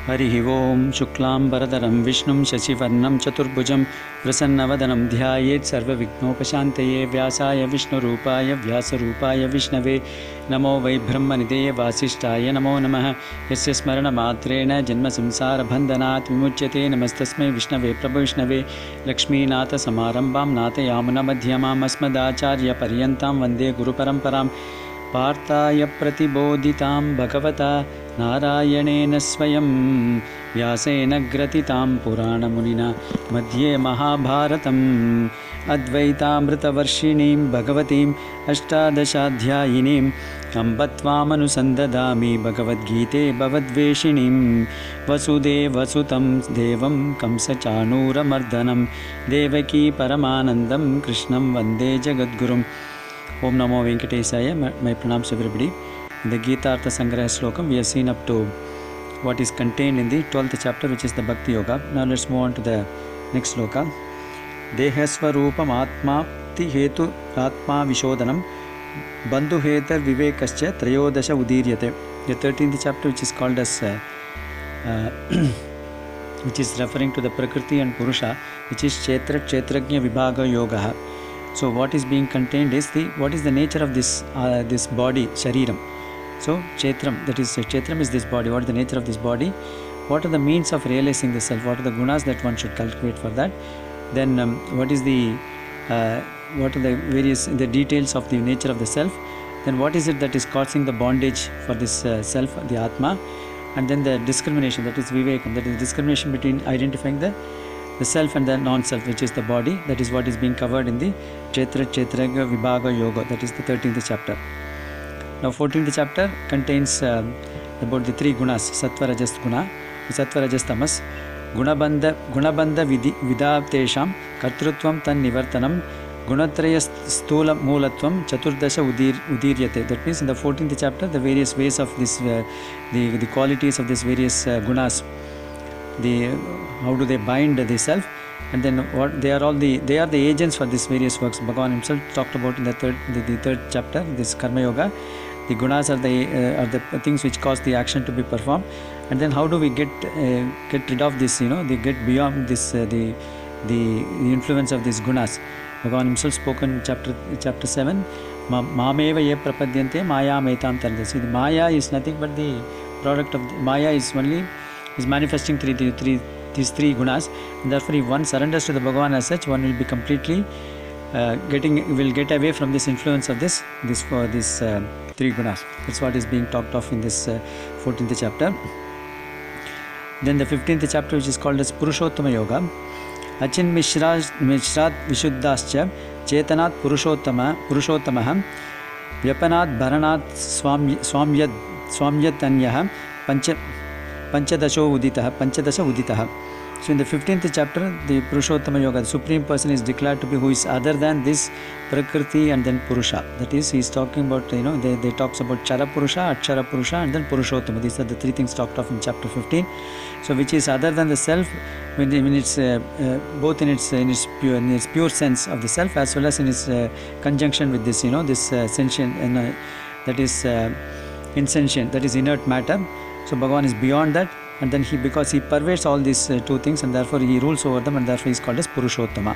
Harihi Om Shuklam Bharadaram Vishnum Shashivarnam Chaturbhujam Prasannavadhanam Dhyayet Sarva Vignopashantaye Vyasaya Vishnu Rupaya Vyasa Rupaya Vishnave Namo Vai Brahmanideye Vasishtaya Namo Namaha Yasya Smarana Matrena Janma Samsara Bandhanat Vimuchyate Namastasmai Vishnave Prabhu Vishnave Lakshmi Nata Samarambam Nata Yamuna Madhyamam Asmadacharya Paryantam Vande Guru Paramparam Partaya Pratibodhitam Bhagavata Narayanena Swayam Vyasena Gratitam Purana Munina Madhye Mahabharatam Advaitamrita Varshinim Bhagavatim Ashtadashadhyayinim Ambatvamanusanddadami Bhagavad Gite Bhavadveshinim Vasudeva Sutam Devam Kamsachanura Mardhanam Devaki Paramanandam Krishnam Vande Jagadgurum. Om Namo Venkatesaya. My pranams to everybody. In the Geethartha Sangraha slokam, we have seen up to what is contained in the 12th chapter, which is the Bhakti Yoga. Now let's move on to the next sloka. Dehasvarupam Atma Ti Hetu Atma Vishodanam Bandhu Hetar Vivekascha Trayodasha Udiryate. The 13th chapter, which is called as which is referring to the Prakriti and Purusha, which is Kshetra Kshetrajna Vibhaga Yoga. So what is being contained is what is the nature of this body, Shariram. So Kshetram, that is Kshetram is this body. What is the nature of this body? What are the means of realizing the self? What are the gunas that one should cultivate for that? Then what are the various details of the nature of the self? Then what is it that is causing the bondage for this self, the Atma? And then the discrimination, that is Vivekam, that is discrimination between identifying the self and the non-self, which is the body. That is what is being covered in the Kshetra Kshetraga Vibhaga Yoga. That is the 13th chapter. Now 14th chapter contains about the three gunas: Sattva Rajas Guna, Sattva Rajas Tamas, Gunabandha Vidatesham, Kartrutvam Tan Nivartanam, Gunatraya Stula Moolatvam, Chaturdasha Udiryate. That means in the 14th chapter, the various ways of this, the qualities of these various gunas, how do they bind the self, and then what they are the agents for these various works. Bhagavan himself talked about in the third chapter, this Karma Yoga. The gunas are the things which cause the action to be performed, and then how do we get rid of this? They get beyond this the influence of these gunas. Bhagavan himself spoke in chapter 7. Mameva ye prapadyante maya metam tarde. See, the maya is nothing but the product of maya is manifesting these three gunas, and therefore if one surrenders to the Bhagavan as such, one will be completely will get away from this influence of these three gunas. That's what is being talked of in this 14th chapter. Then the 15th chapter, which is called as Purushottama Yoga. Achin Mishrat Vishuddhascha Chetanat Purushottamaha Vyapanat Bharanat Swamyatanyah Panchadasha Uditaha. So in the 15th chapter, the Purushottama Yoga, the Supreme Person is declared to be who is other than this Prakriti and then Purusha. That is, he is talking about, they talks about Chara Purusha, Akshara Purusha, and then Purushottama. These are the three things talked of in chapter 15. So which is other than the self, when it's both in its pure sense of the self, as well as in its conjunction with this, this sentient, that is insentient, that is inert matter. So Bhagavan is beyond that, and then because he pervades all these two things, and therefore he rules over them, and therefore he is called as Purushottama.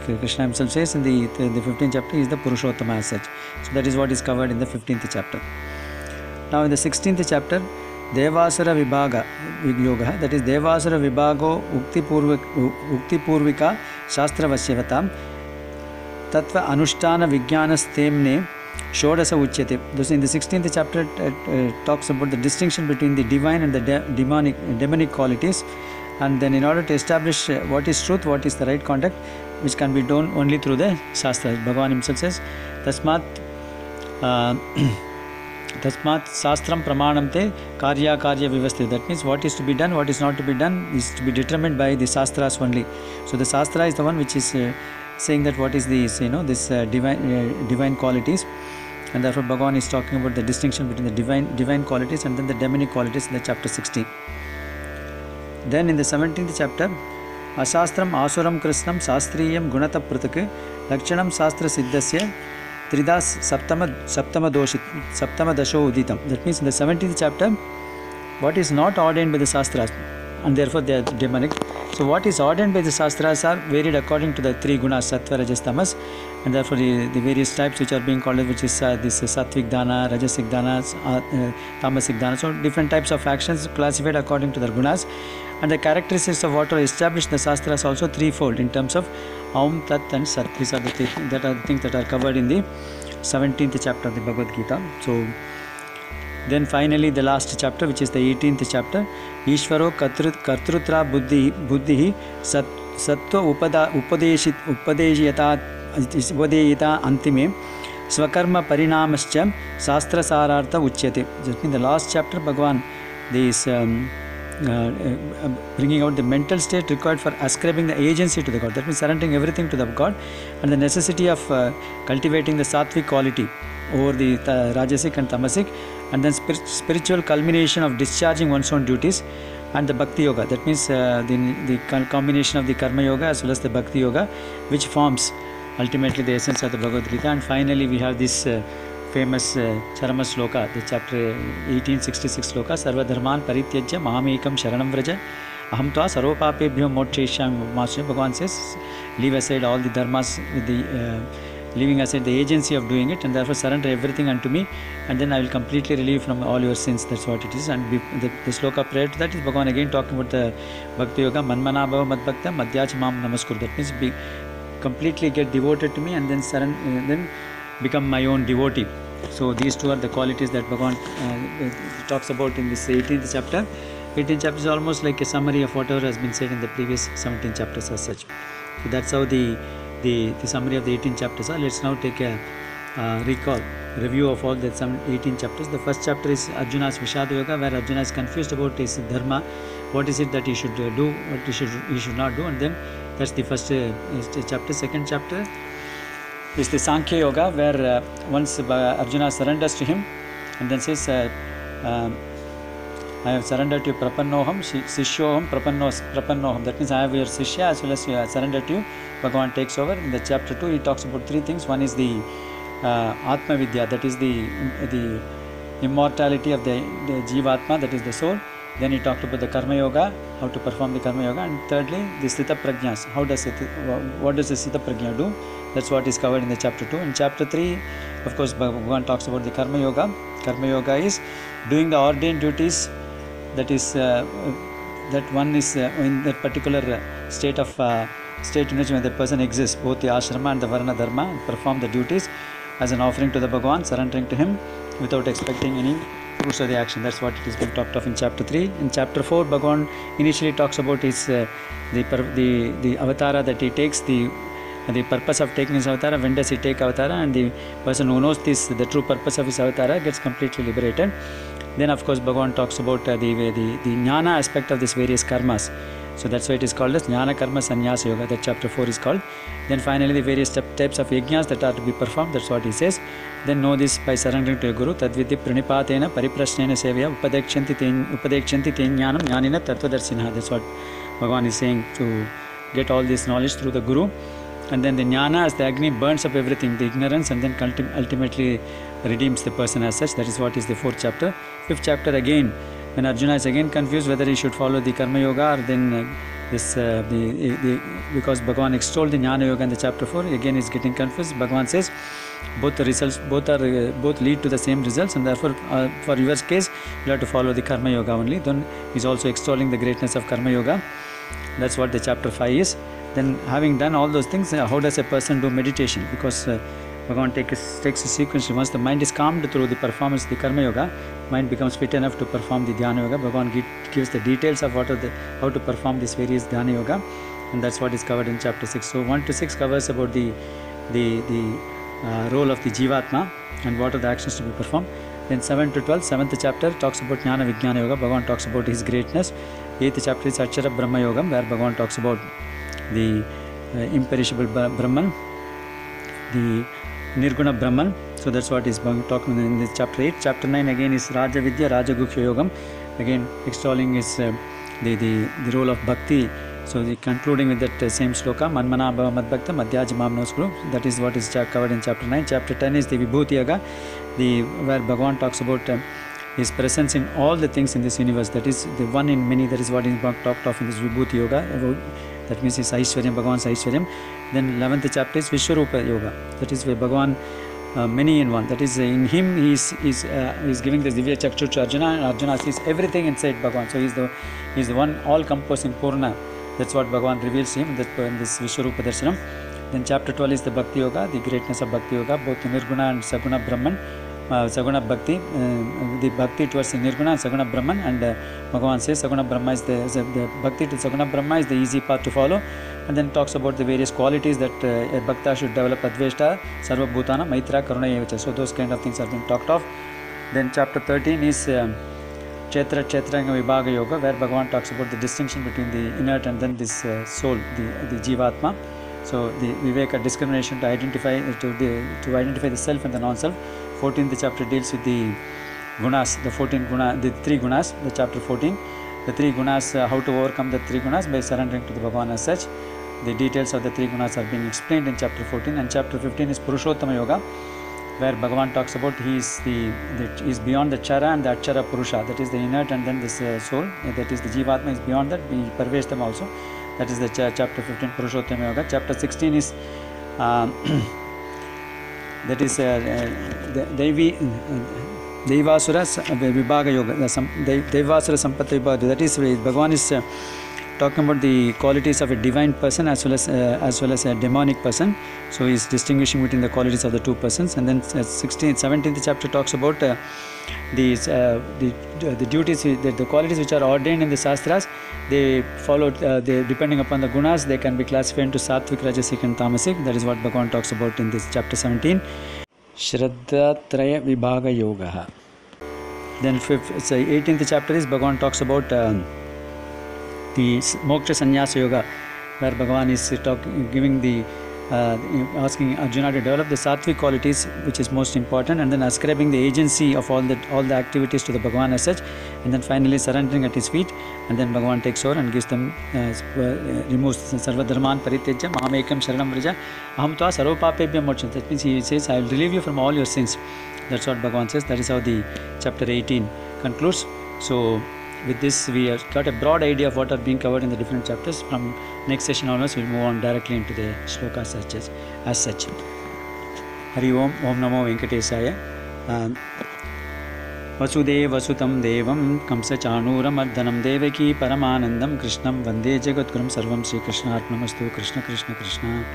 Krishna himself says in the 15th chapter, he is the Purushottama as such. So that is what is covered in the 15th chapter. Now in the 16th chapter, Devasara Vibhaga Yoga, that is Devasara Vibhago Ukti Purvika Shastra Vashyavatam Tattva Anushtana Vijnanastemne Shodasa Uchyate. Thus in the 16th chapter talks about the distinction between the divine and the demonic qualities, and then in order to establish what is truth, what is the right conduct, which can be done only through the Shastras. Bhagavan himself says, Tasmat Shastram Pramanamte Karya Vivasti. That means what is to be done, what is not to be done is to be determined by the Shastras only. So the Shastra is the one which is saying that what is this divine qualities, and therefore Bhagavan is talking about the distinction between the divine qualities and then the demonic qualities in the chapter 16. Then in the 17th chapter, Asastram Asuram Krishnam Sastriyam Gunata Pratak Lakshanam Sastra Siddhasya Tridas Saptama Dasho Uditam. That means in the 17th chapter, what is not ordained by the Shastras, and therefore they are demonic. So what is ordained by the Shastras are varied according to the three gunas, Sattva, Rajas, Tamas, and therefore the various types which are being called, which is this Sattvic Dana, Rajasic Dana, Tamasic Dana. So different types of actions classified according to their gunas. And the characteristics of what are established in the Shastras also threefold in terms of Aum, Tat and Sat. These are the things that are covered in the 17th chapter of the Bhagavad Gita. So then finally the last chapter, which is the 18th chapter, Ishvaro Kartrutra Buddhi Sattva Upadeshita Antime Swakarma Parinamascha Shastra Sarartha Uchyate. Just in the last chapter, Bhagavan is bringing out the mental state required for ascribing the agency to the God. That means surrendering everything to the God, and the necessity of cultivating the sattvic quality over the Rajasic and Tamasic, and then spiritual culmination of discharging one's own duties, and the Bhakti Yoga. That means the combination of the Karma Yoga as well as the Bhakti Yoga, which forms ultimately the essence of the Bhagavad Gita. And finally we have this famous Charama Sloka, the chapter 1866 Sloka, Sarva Dharman Parityajya Mahamekam Sharanam Vraja Aham Tva Sarvapapebhyo Mokshayishyami Master. Bhagavan says, leave aside all the dharmas with the leaving aside the agency of doing it, and therefore surrender everything unto me, and then I will completely relieve from all your sins. That's what it is. And the sloka prior to that is Bhagavan again talking about the Bhakti Yoga, Manmana Bhava Madbhakta Madhyacha Mam Namaskur. That means completely get devoted to me, and then then become my own devotee. So these two are the qualities that Bhagavan talks about in this 18th chapter. 18th chapter is almost like a summary of whatever has been said in the previous 17 chapters as such. So that's how the summary of the 18 chapters are. Let's now take a review of all the 18 chapters. The first chapter is Arjuna's Vishada Yoga, where Arjuna is confused about his dharma. What is it that he should do, what he should not do, and then that's the first chapter. Second chapter is the Sankhya Yoga, where once Arjuna surrenders to him and then says, I have surrendered to you, Prapannoham, Sishyoham, Prapannoham. That means I have your Sishya as well as surrendered to you. Bhagavan takes over. In the chapter 2, he talks about three things. One is the Atma Vidya, that is the immortality of the Jivatma, that is the soul. Then he talked about the Karma Yoga, how to perform the Karma Yoga. And thirdly, the Sthita Prajnas. What does the Sthita Prajna do? That's what is covered in the chapter 2. In chapter 3, of course, Bhagavan talks about the Karma Yoga. Karma Yoga is doing the ordained duties. That is, that one is in that particular state in which when the person exists, both the ashrama and the varna dharma, and perform the duties as an offering to the Bhagavan, surrendering to him without expecting any fruits of the action. That's what it has been talked of in chapter 3. In chapter 4, Bhagavan initially talks about his the avatara that he takes, the purpose of taking his avatara, when does he take avatara, and the person who knows the true purpose of his avatara gets completely liberated. Then of course Bhagavan talks about the jnana aspect of these various karmas. So that's why it is called as Jnana Karma Sannyasa Yoga, that chapter 4 is called. Then finally the various types of yajnas that are to be performed, that's what he says. Then know this by surrendering to a guru. Tadvidhi pranipatena pariprasnena sevaya upadekshanti jnanam jnanina tattvadarsinha. That's what Bhagavan is saying, to get all this knowledge through the guru. And then the jnana, as the Agni, burns up everything, the ignorance, and then ultimately redeems the person as such. That is what is the 4th chapter. 5th chapter again, when Arjuna is again confused whether he should follow the Karma Yoga or then because Bhagavan extolled the Jnana Yoga in the chapter 4, again he is getting confused. Bhagavan says both lead to the same results, and therefore for your case you have to follow the Karma Yoga only. Then he is also extolling the greatness of Karma Yoga. That's what the chapter 5 is. Then having done all those things, how does a person do meditation? Because Bhagavan takes a sequence. Once the mind is calmed through the performance of the Karma Yoga, mind becomes fit enough to perform the Dhyana Yoga. Bhagavan gives the details of how to perform this various Dhyana Yoga, and that's what is covered in chapter 6. So 1 to 6 covers about the role of the Jivatma and what are the actions to be performed. Then 7 to 12, 7th chapter talks about Jnana Vijnana Yoga. Bhagavan talks about his greatness. 8th chapter is Akshara Brahma Yoga, where Bhagavan talks about the imperishable Brahman, the Nirguna Brahman. So that's what is talking in this chapter 8. Chapter 9 again is Raja Vidya, Raja Gukhya Yogam. Again extolling is the role of Bhakti. So concluding with that same sloka, Manmana Bhava Madbhakta Madhyaja Mam Naskuru. That is what is covered in chapter 9. Chapter 10 is the Vibhuti Yoga, where Bhagavan talks about His presence in all the things in this universe, that is the one in many, that is what is talked of in this Vibhuti Yoga. That means his Aishwaryam, Bhagavan's Aishwaryam. Then 11th chapter is Vishwarupa Yoga, that is where Bhagavan many in one, that is in him he is giving this Divya Chakshu to Arjuna, and Arjuna sees everything inside Bhagavan. So he is the one all composing Purna. That's what Bhagavan reveals to him in this Vishwarupa Darshanam. Then chapter 12 is the Bhakti Yoga, the greatness of Bhakti Yoga, both the Nirguna and Saguna Brahman, Saguna Bhakti, the Bhakti towards the Nirguna and Saguna Brahman. And Bhagavan says Saguna Brahma is the Bhakti to Saguna Brahma is the easy path to follow. And then talks about the various qualities that a Bhakta should develop: Adveshta, Sarva Bhutana, Maitra, Karuna Evacha. So those kind of things have been talked of. Then chapter 13 is Chetra Vibhaga Yoga, where Bhagavan talks about the distinction between the inert and then this soul, the Jivatma. So the Viveka, discrimination to identify the self and the non-self. 14th chapter deals with the gunas, the 3 gunas, the chapter 14. The 3 gunas, how to overcome the 3 gunas by surrendering to the Bhagavan as such. The details of the 3 gunas are being explained in chapter 14. And chapter 15 is Purushottama Yoga, where Bhagavan talks about he is beyond the Chara and the Achara Purusha, that is the inert and then this soul, that is the Jivatma is beyond that, he pervades them also. That is the chapter 15 Purushottama Yoga. Chapter 16 is that is Devasura Vibhaga Yoga, Devasura Sampatti Vibhaga. That is Bhagavan is talking about the qualities of a divine person as well as a demonic person. So he is distinguishing between the qualities of the two persons. And then 17th chapter talks about the duties, the qualities which are ordained in the Shastras. They follow, depending upon the gunas, they can be classified into Sattvic, Rajasic and Tamasic. That is what Bhagavan talks about in this chapter 17. Shraddha Traya Vibhaga Yoga. Then 18th chapter is Bhagavan talks about the Moksha Sannyasa Yoga, where Bhagavan is giving the asking Arjuna to develop the sattvic qualities, which is most important, and then ascribing the agency of all the activities to the Bhagavan as such, and then finally surrendering at his feet, and then Bhagavan takes over and gives them removes Sarva Dharman Paritejya Mamekam Sharanam Vraja Aham Tva Sarvapapebhya Moksha. That means he says, I will relieve you from all your sins. That's what Bhagavan says. That is how the chapter 18 concludes. So with this, we have got a broad idea of what are being covered in the different chapters. From next session onwards, we will move on directly into the shlokas as such. Hari Om, Om Namo Venkatesaya. Vasudevasutam Devam Kamsa Chanuramardanam Devaki Paramanandam Krishnam Vande Jagatgurum Sarvam Sri Krishna Arpanastu. Krishna Krishna Krishna.